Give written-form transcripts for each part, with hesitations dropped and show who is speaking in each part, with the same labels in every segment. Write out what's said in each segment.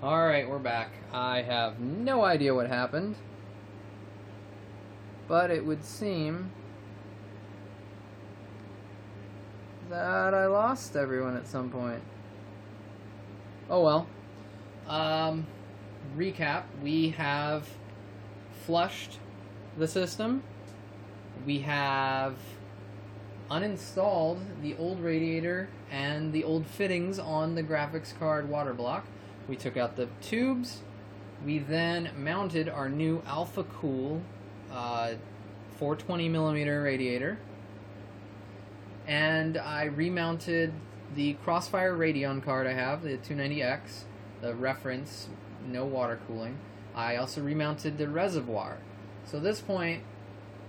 Speaker 1: Alright, we're back. I have no idea what happened, but it would seem that I lost everyone at some point. Oh well. Recap, we have flushed the system. We have uninstalled the old radiator and the old fittings on the graphics card water block. We took out the tubes. We then mounted our new Alpha Cool 420mm radiator. And I remounted the Crossfire Radeon card I have, the 290X, the reference, no water cooling. I also remounted the reservoir. So at this point,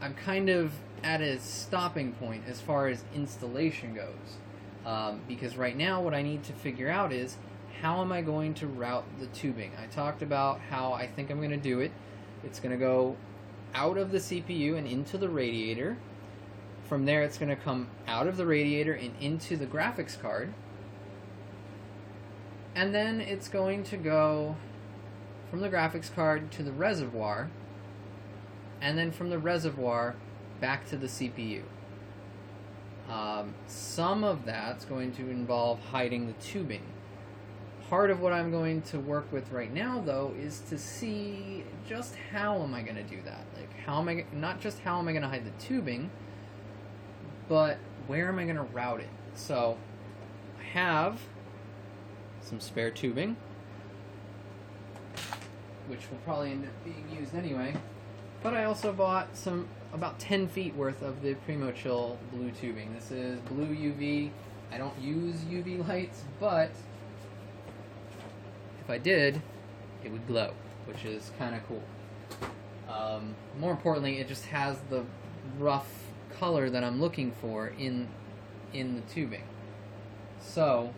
Speaker 1: I'm kind of at a stopping point as far as installation goes. Because right now what I need to figure out is, how am I going to route the tubing? I talked about how I think I'm going to do it. It's going to go out of the CPU and into the radiator. From there, it's going to come out of the radiator and into the graphics card. And then it's going to go from the graphics card to the reservoir. And then from the reservoir back to the CPU. Some of that's going to involve hiding the tubing. Part of what I'm going to work with right now, though, is to see just how am I going to do that. Like, how am I, not just how am I going to hide the tubing, but where am I going to route it? So, I have some spare tubing, which will probably end up being used anyway, but I also bought some, about 10 feet worth of the Primo Chill blue tubing. This is blue UV. I don't use UV lights, but if I did, it would glow, which is kind of cool. More importantly, it just has the rough color that I'm looking for in the tubing. So,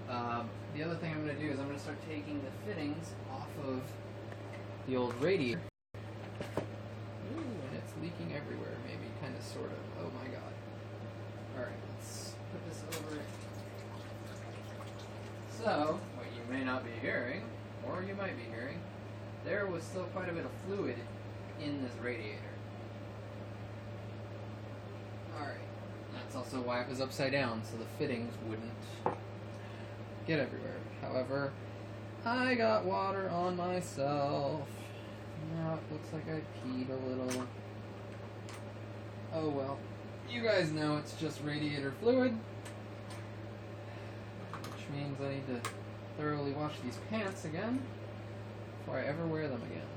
Speaker 1: the other thing I'm going to do is I'm going to start taking the fittings off of the old radiator. Ooh, and it's leaking everywhere, maybe, kind of, sort of. Oh my god. Alright, let's put this over. So, what you may not be hearing, or you might be hearing, there was still quite a bit of fluid in this radiator. Alright, that's also why it was upside down, so the fittings wouldn't get everywhere. However, I got water on myself. Now it looks like I peed a little. Oh well. You guys know it's just radiator fluid, which means I need to thoroughly wash these pants again before I ever wear them again.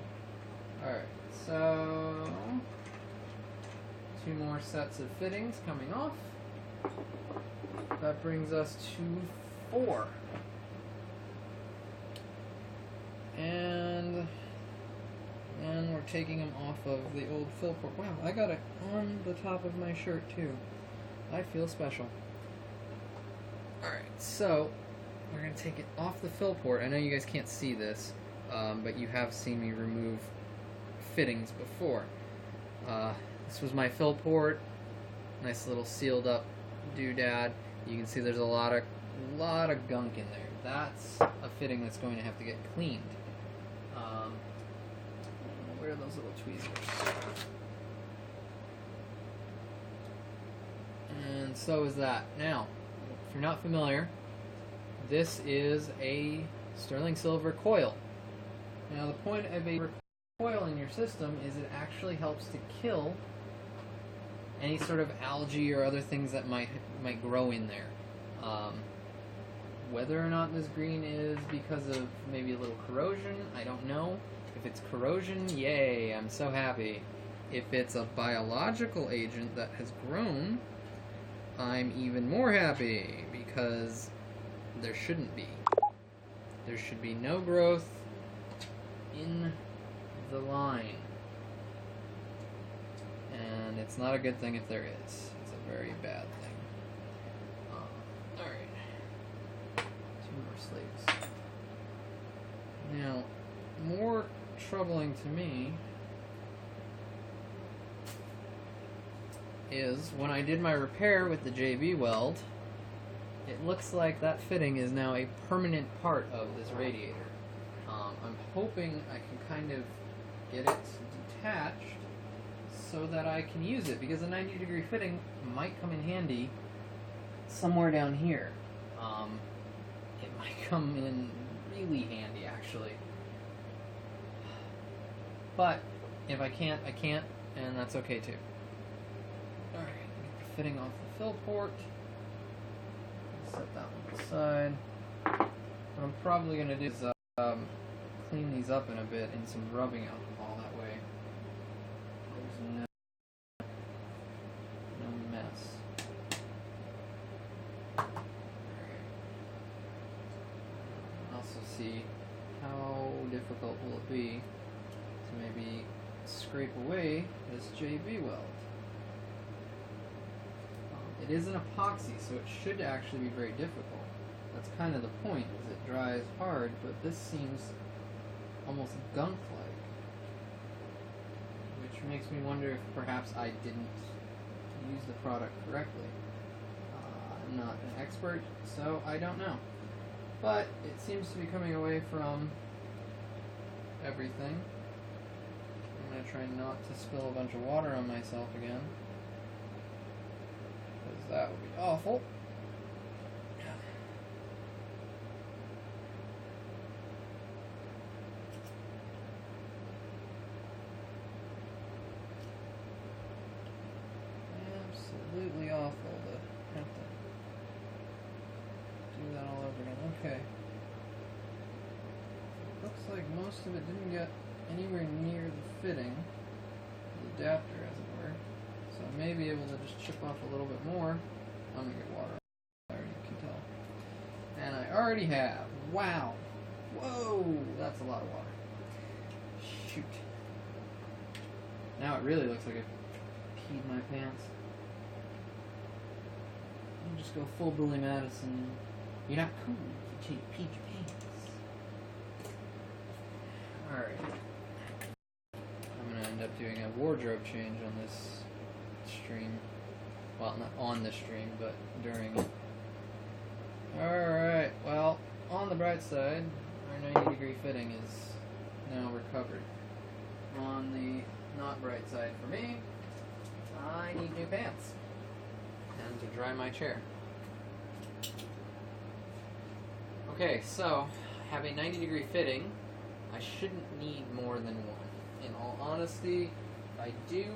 Speaker 1: Alright, so 2 more sets of fittings coming off. That brings us to 4. And we're taking them off of the old fill port. Wow, I got it on the top of my shirt too. I feel special. Alright, so we're going to take it off the fill port. I know you guys can't see this, but you have seen me remove fittings before. This was my fill port. Nice little sealed up doodad. You can see there's a lot of gunk in there. That's a fitting that's going to have to get cleaned. Where are those little tweezers? And so is that. Now, if you're not familiar, this is a sterling silver coil. Now, the point of a coil in your system is it actually helps to kill any sort of algae or other things that might grow in there. Whether or not this green is because of maybe a little corrosion, I don't know. If it's corrosion, yay, I'm so happy. If it's a biological agent that has grown, I'm even more happy, because there shouldn't be. There should be no growth in the line. And it's not a good thing if there is. It's a very bad thing. Alright. 2 more sleeves. Now, more troubling to me is when I did my repair with the JB weld, it looks like that fitting is now a permanent part of this radiator. I'm hoping I can kind of get it detached so that I can use it, because a 90-degree fitting might come in handy somewhere down here. It might come in really handy, actually. But if I can't, I can't, and that's okay too. Alright, get the fitting off the fill port. Set that one aside. What I'm probably going to do is clean these up in a bit in some rubbing alcohol. That way there's no mess. Also see how difficult will it be to maybe scrape away this JB weld. It is an epoxy, so it should actually be very difficult. That's kind of the point, is it dries hard, but this seems almost gunk-like. Which makes me wonder if perhaps I didn't use the product correctly. I'm not an expert, so I don't know. But it seems to be coming away from everything. I'm going to try not to spill a bunch of water on myself again, because that would be awful. Absolutely awful to have to do that all over again. Okay. Looks like most of it didn't get anywhere near the fitting, the adapter as it were. So I may be able to just chip off a little bit more. I'm going to get water. I already can tell. And I already have. Wow. Whoa. That's a lot of water. Shoot. Now it really looks like I peed my pants. I'll just go full Billy Madison. You're not cool if you peed your pants. Alright. I'm going to end up doing a wardrobe change on this stream. Well, not on the stream, but during it. Alright, well, on the bright side, our 90-degree fitting is now recovered. On the not bright side for me, I need new pants. And to dry my chair. Okay, so, I have a 90-degree fitting. I shouldn't need more than one. In all honesty, if I do,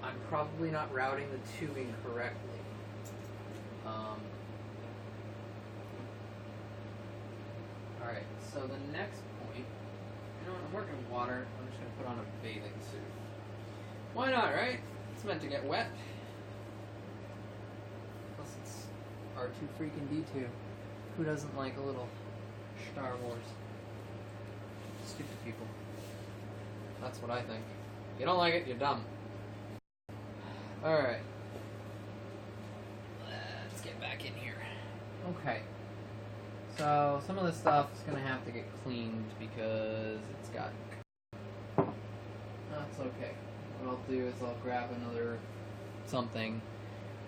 Speaker 1: I'm probably not routing the tubing correctly. Alright, so the next point, you know what, I'm working with water, I'm just going to put on a bathing suit. Why not, right? It's meant to get wet. Plus it's R2 freaking D2. Who doesn't like a little Star Wars? Stupid people. That's what I think. If you don't like it, you're dumb. Alright. Let's get back in here. Okay. So, some of this stuff is going to have to get cleaned because it's got... That's okay. What I'll do is I'll grab another something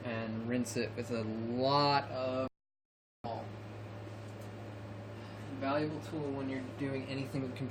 Speaker 1: and rinse it with a lot of alcohol. Valuable tool when you're doing anything with computers.